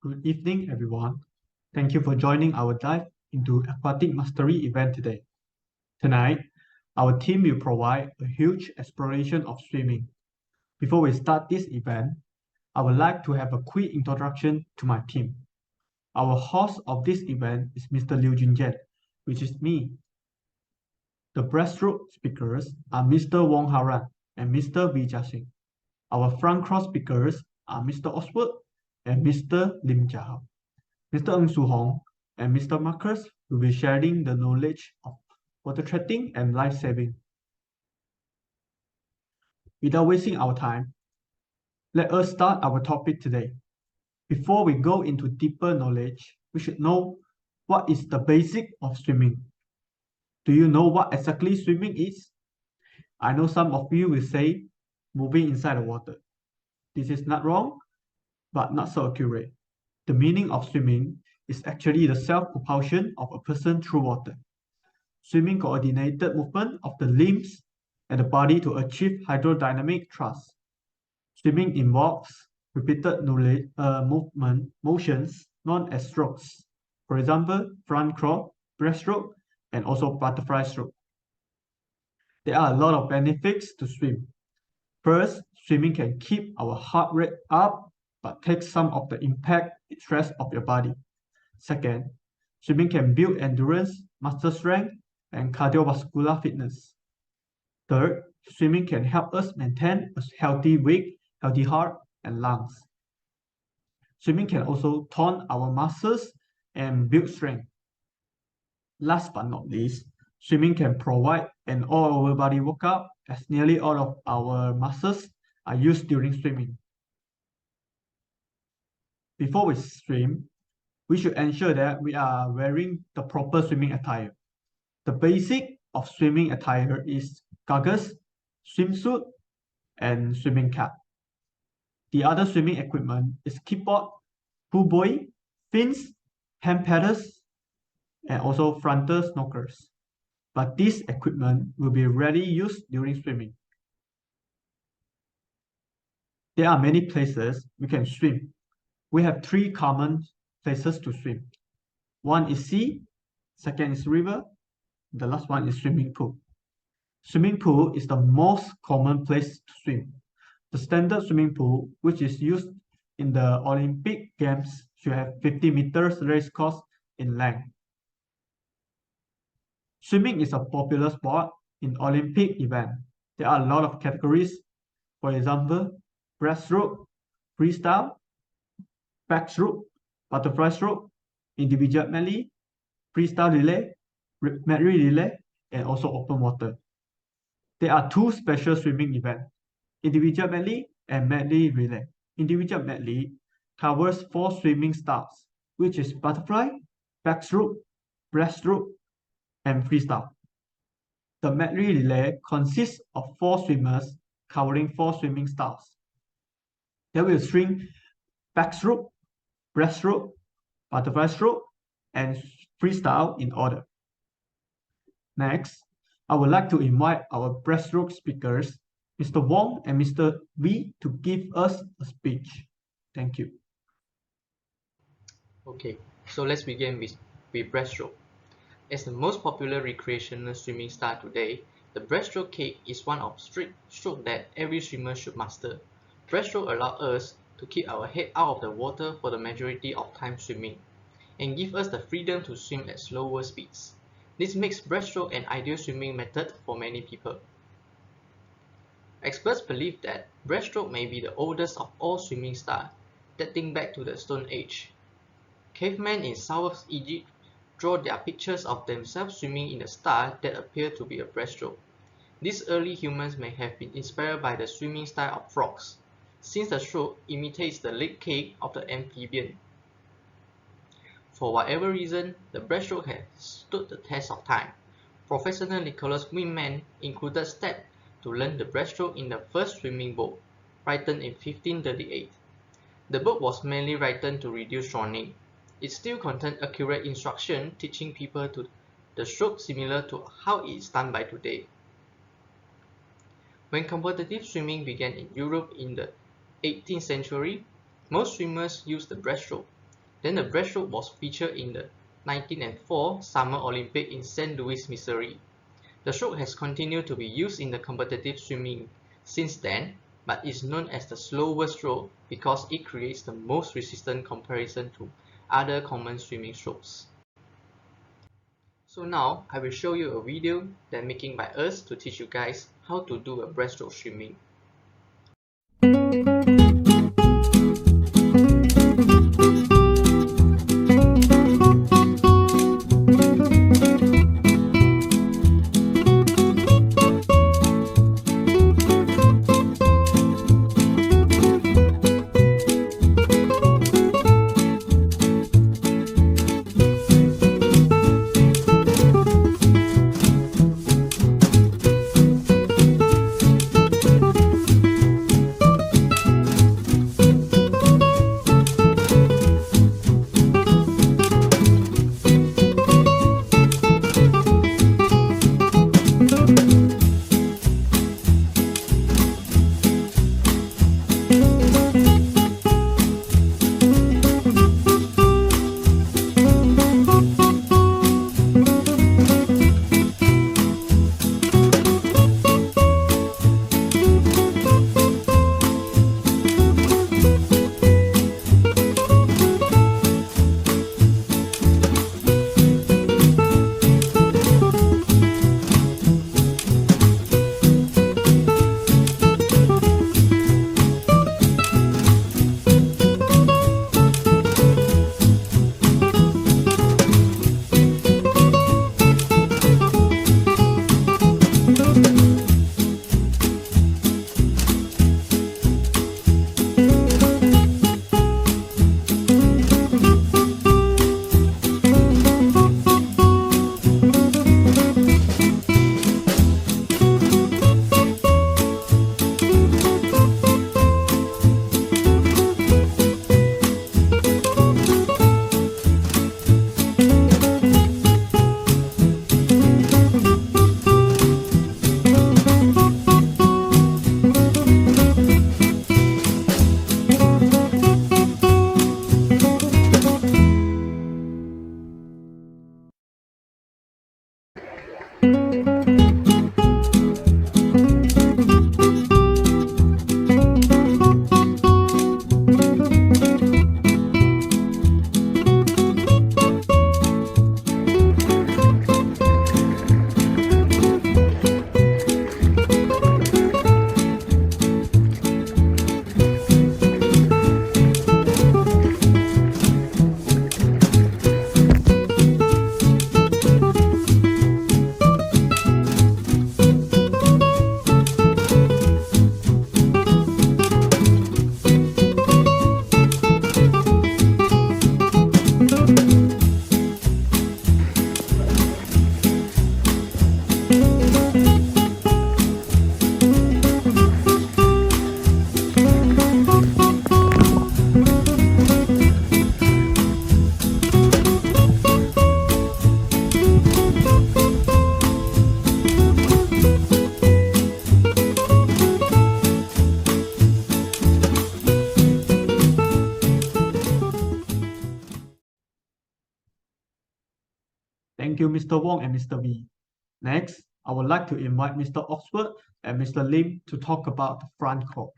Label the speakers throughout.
Speaker 1: Good evening, everyone. Thank you for joining our dive into Aquatic Mastery event today. Tonight, our team will provide a huge exploration of swimming. Before we start this event, I would like to have a quick introduction to my team. Our host of this event is Mr. Liu Junjian, which is me. The breaststroke speakers are Mr. Wong Haran and Mr. Vijay Singh. Our front cross speakers are Mr. Oswald and Mr. Lim Jia. Mr. Ng Su Hong and Mr. Marcus will be sharing the knowledge of water tracking and life saving. Without wasting our time, let us start our topic today. Before we go into deeper knowledge, we should know what is the basic of swimming. Do you know what exactly swimming is? I know some of you will say moving inside the water. This is not wrong, but not so accurate. The meaning of swimming is actually the self-propulsion of a person through water. Swimming coordinated movement of the limbs and the body to achieve hydrodynamic thrust. Swimming involves repeated motions known as strokes. For example, front crawl, breaststroke, and also butterfly stroke. There are a lot of benefits to swim. First, swimming can keep our heart rate up but take some of the impact stress of your body. Second, swimming can build endurance, muscle strength, and cardiovascular fitness. Third, swimming can help us maintain a healthy weight, healthy heart, and lungs. Swimming can also tone our muscles and build strength. Last but not least, swimming can provide an all-over body workout as nearly all of our muscles are used during swimming. Before we swim, we should ensure that we are wearing the proper swimming attire. The basic of swimming attire is goggles, swimsuit, and swimming cap. The other swimming equipment is keyboard, buoy, fins, hand paddles, and also frontal snorkels. But this equipment will be rarely used during swimming. There are many places we can swim. We have three common places to swim. One is sea, second is river, the last one is swimming pool. Swimming pool is the most common place to swim. The standard swimming pool, which is used in the Olympic Games, should have 50 meters race course in length. Swimming is a popular sport in Olympic events. There are a lot of categories. For example, breaststroke, freestyle, backstroke, butterfly stroke, individual medley, freestyle relay, medley relay, and also open water. There are two special swimming events, individual medley and medley relay. Individual medley covers 4 swimming styles, which is butterfly, backstroke, breaststroke, and freestyle. The medley relay consists of 4 swimmers covering 4 swimming styles. They will swim backstroke, breaststroke, butterfly stroke, and freestyle in order. Next, I would like to invite our breaststroke speakers, Mr. Wong and Mr. V, to give us a speech. Thank you.
Speaker 2: Okay, so let's begin with breaststroke. As the most popular recreational swimming style today, the breaststroke kick is one of strict stroke that every swimmer should master. Breaststroke allows us to keep our head out of the water for the majority of time swimming, and give us the freedom to swim at slower speeds. This makes breaststroke an ideal swimming method for many people. Experts believe that breaststroke may be the oldest of all swimming styles, dating back to the Stone Age. Cavemen in South Egypt draw their pictures of themselves swimming in a style that appeared to be a breaststroke. These early humans may have been inspired by the swimming style of frogs, since the stroke imitates the leg kick of the amphibian. For whatever reason, the breaststroke has stood the test of time. Professor Nicholas Winman included steps to learn the breaststroke in the first swimming book, written in 1538. The book was mainly written to reduce drowning. It still contained accurate instruction teaching people to the stroke similar to how it is done by today. When competitive swimming began in Europe in the 18th century, most swimmers used the breaststroke. Then the breaststroke was featured in the 1904 Summer Olympic in St. Louis, Missouri. The stroke has continued to be used in the competitive swimming since then, but is known as the slower stroke because it creates the most resistant comparison to other common swimming strokes. So now I will show you a video that making by us to teach you guys how to do a breaststroke swimming.
Speaker 1: Thank you, Mr. Wong and Mr. V. Next, I would like to invite Mr. Oxford and Mr. Lim to talk about the front cork.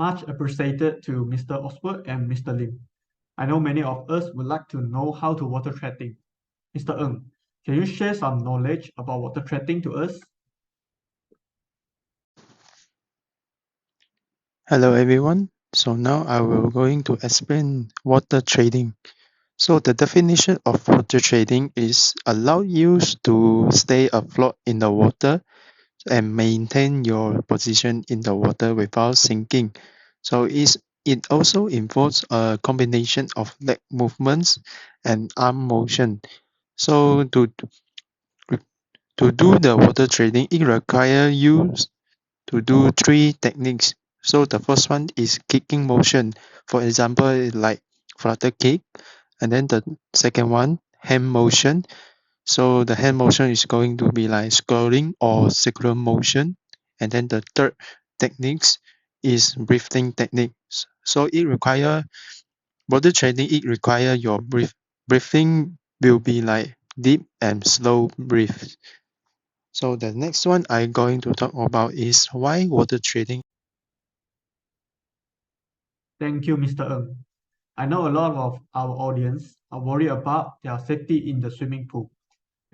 Speaker 1: Much appreciated to Mr. Oswald and Mr. Lim. I know many of us would like to know how to water threading. Mr. Ng, can you share some knowledge about water threading to us?
Speaker 3: Hello everyone. So now I will going to explain water trading. So the definition of water trading is allow you to stay afloat in the water and maintain your position in the water without sinking. So it also involves a combination of leg movements and arm motion. So to do the water trading, it requires you to do three techniques. So the first one is kicking motion. For example, like flutter kick. And then the second one, hand motion. So the hand motion is going to be like scrolling or circular motion. And then the third techniques is breathing techniques. So it require body training. It require your breathing will be like deep and slow breath. So the next one I'm going to talk about is why water trading.
Speaker 1: Thank you, Mr. Ng. I know a lot of our audience are worried about their safety in the swimming pool.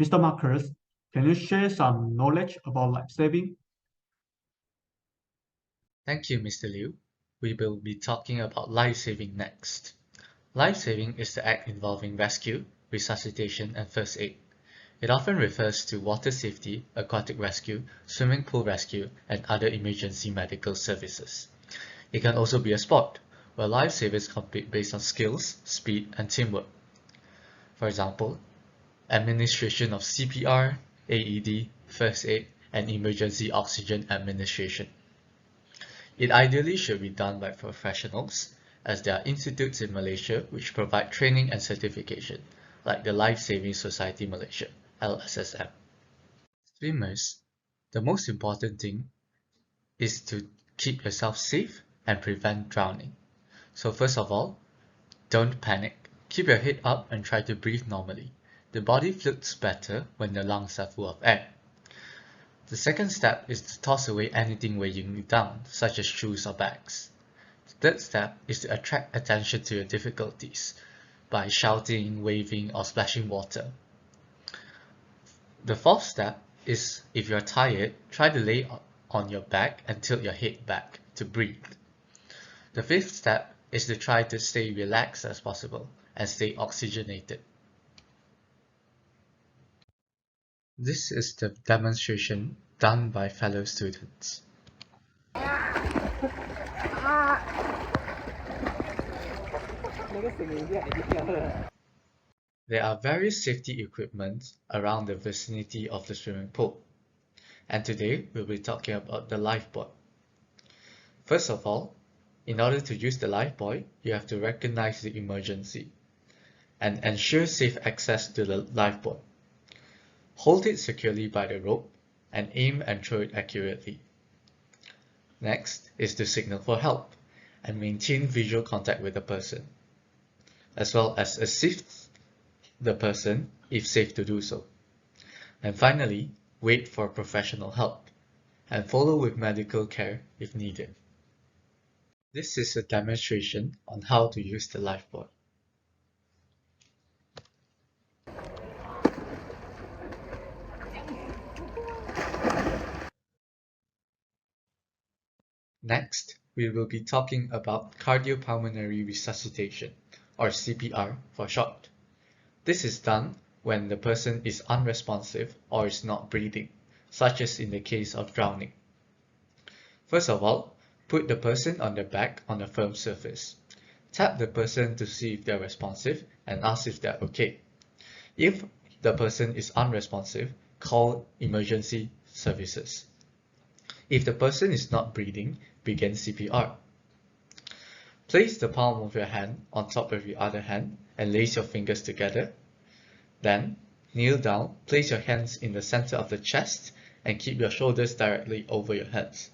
Speaker 1: Mr. Marcus, can you share some knowledge about life saving?
Speaker 2: Thank you, Mr. Liu. We will be talking about life-saving next. Life-saving is the act involving rescue, resuscitation, and first aid. It often refers to water safety, aquatic rescue, swimming pool rescue, and other emergency medical services. It can also be a sport, where lifesavers compete based on skills, speed, and teamwork. For example, administration of CPR, AED, first aid, and emergency oxygen administration. It ideally should be done by professionals, as there are institutes in Malaysia which provide training and certification, like the Life Saving Society Malaysia, LSSM. Swimmers, the most important thing is to keep yourself safe and prevent drowning. So first of all, don't panic. Keep your head up and try to breathe normally. The body floats better when the lungs are full of air. The second step is to toss away anything weighing you down, such as shoes or bags. The third step is to attract attention to your difficulties by shouting, waving, or splashing water. The fourth step is, if you're tired, try to lay on your back and tilt your head back to breathe. The fifth step is to try to stay relaxed as possible and stay oxygenated. This is the demonstration done by fellow students. There are various safety equipment around the vicinity of the swimming pool, and today we'll be talking about the lifebuoy. First of all, in order to use the lifebuoy, you have to recognize the emergency and ensure safe access to the lifebuoy. Hold it securely by the rope and aim and throw it accurately. Next is to signal for help and maintain visual contact with the person, as well as assist the person if safe to do so. And finally, wait for professional help and follow with medical care if needed. This is a demonstration on how to use the lifebuoy. Next, we will be talking about cardiopulmonary resuscitation, or CPR for short. This is done when the person is unresponsive or is not breathing, such as in the case of drowning. First of all, put the person on their back on a firm surface. Tap the person to see if they're responsive and ask if they're okay. If the person is unresponsive, call emergency services. If the person is not breathing, begin CPR. Place the palm of your hand on top of your other hand and lace your fingers together. Then, kneel down, place your hands in the center of the chest and keep your shoulders directly over your heads.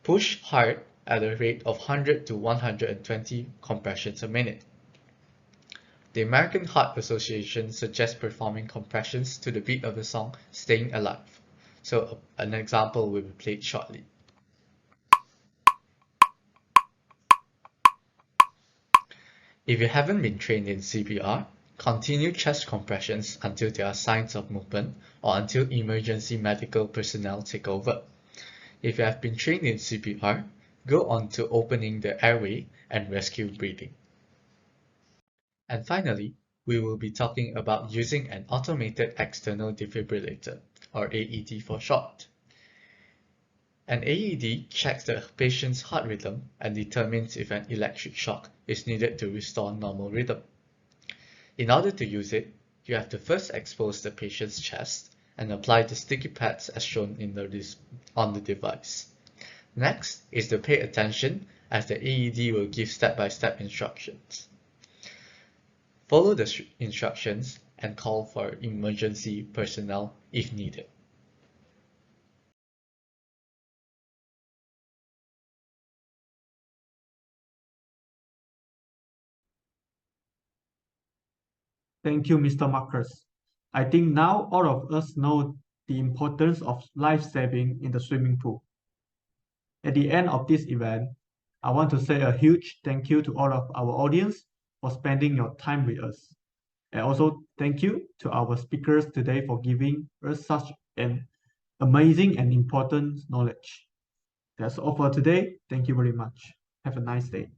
Speaker 2: Push hard at a rate of 100 to 120 compressions a minute. The American Heart Association suggests performing compressions to the beat of the song Staying Alive. So an example will be played shortly.
Speaker 4: If you haven't been trained in CPR, continue chest compressions until there are signs of movement or until emergency medical personnel take over. If you have been trained in CPR, go on to opening the airway and rescue breathing. And finally, we will be talking about using an automated external defibrillator, or AED for short. An AED checks the patient's heart rhythm and determines if an electric shock is needed to restore normal rhythm. In order to use it, you have to first expose the patient's chest and apply the sticky pads as shown on the device. Next is to pay attention as the AED will give step-by-step instructions. Follow the instructions and call for emergency personnel if needed.
Speaker 1: Thank you, Mr. Marcus. I think now all of us know the importance of life-saving in the swimming pool. At the end of this event, I want to say a huge thank you to all of our audience for spending your time with us. And also thank you to our speakers today for giving us such an amazing and important knowledge. That's all for today. Thank you very much. Have a nice day.